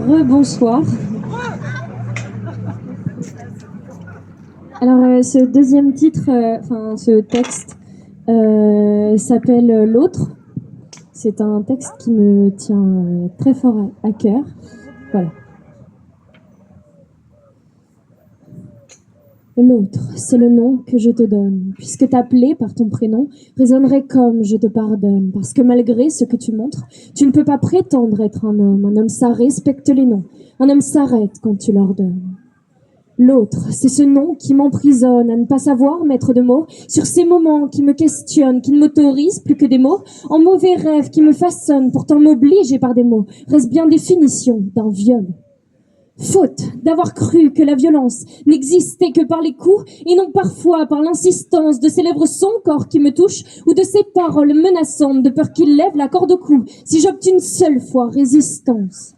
Rebonsoir. Alors, ce deuxième titre, ce texte s'appelle L'autre. C'est un texte qui me tient très fort à cœur. Voilà. L'autre, c'est le nom que je te donne, puisque t'appeler par ton prénom résonnerait comme je te pardonne, parce que malgré ce que tu montres, tu ne peux pas prétendre être un homme. Un homme, ça respecte les noms. Un homme s'arrête quand tu l'ordonnes. L'autre, c'est ce nom qui m'emprisonne à ne pas savoir mettre de mots sur ces moments qui me questionnent, qui ne m'autorisent plus que des mots, en mauvais rêves qui me façonnent, pourtant m'obligent par des mots, reste bien définition d'un viol. Faute d'avoir cru que la violence n'existait que par les coups et non parfois par l'insistance de ces lèvres son corps qui me touche ou de ces paroles menaçantes de peur qu'il lève la corde au cou si j'opte une seule fois résistance.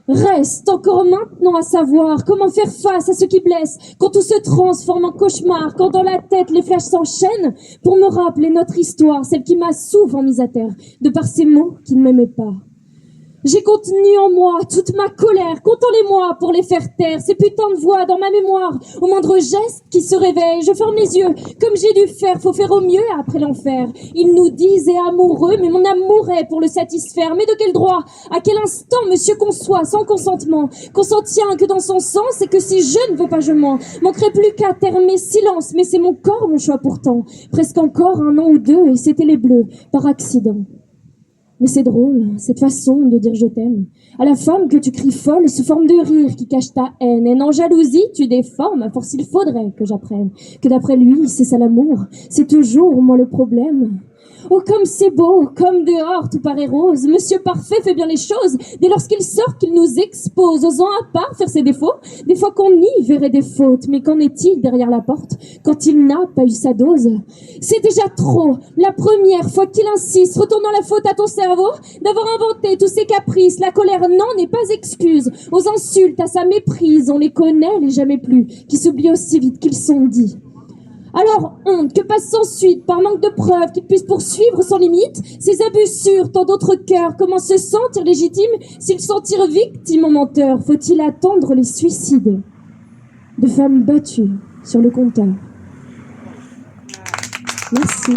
Reste encore maintenant à savoir comment faire face à ce qui blesse quand tout se transforme en cauchemar, quand dans la tête les flashs s'enchaînent pour me rappeler notre histoire, celle qui m'a souvent mise à terre de par ces mots qui ne m'aimaient pas. J'ai contenu en moi toute ma colère, comptant les mois pour les faire taire, ces putains de voix dans ma mémoire, au moindre geste qui se réveille, je ferme les yeux, comme j'ai dû faire, faut faire au mieux après l'enfer. Ils nous disaient amoureux, mais mon amour est pour le satisfaire, mais de quel droit, à quel instant, monsieur, qu'on soit sans consentement, qu'on s'en tient que dans son sens, et que si je ne veux pas, je mens, manquerait plus qu'à taire mes silences, mais c'est mon corps, mon choix pourtant, presque encore un an ou deux, et c'était les bleus, par accident. Mais c'est drôle, cette façon de dire je t'aime. À la femme que tu cries folle sous forme de rire qui cache ta haine. Et en jalousie, tu déformes, à force il faudrait que j'apprenne. Que d'après lui, c'est ça l'amour. C'est toujours moi le problème. Oh, comme c'est beau, comme dehors tout paraît rose. Monsieur Parfait fait bien les choses. Dès lorsqu'il sort qu'il nous expose, osant à part faire ses défauts. Des fois qu'on y verrait des fautes, mais qu'en est-il derrière la porte quand il n'a pas eu sa dose? C'est déjà trop. La première fois qu'il insiste, retournant la faute à ton cerveau, d'avoir inventé tous ses caprices. La colère n'en est pas excuse. Aux insultes, à sa méprise, on les connaît, les jamais plus, qui s'oublient aussi vite qu'ils sont dits. Alors honte, que passe sans suite, par manque de preuves, qu'il puisse poursuivre sans limite ces abus sur tant d'autres cœurs. Comment se sentir légitime s'ils s'en tirent victimes en menteur? Faut-il attendre les suicides de femmes battues sur le compteur? Merci.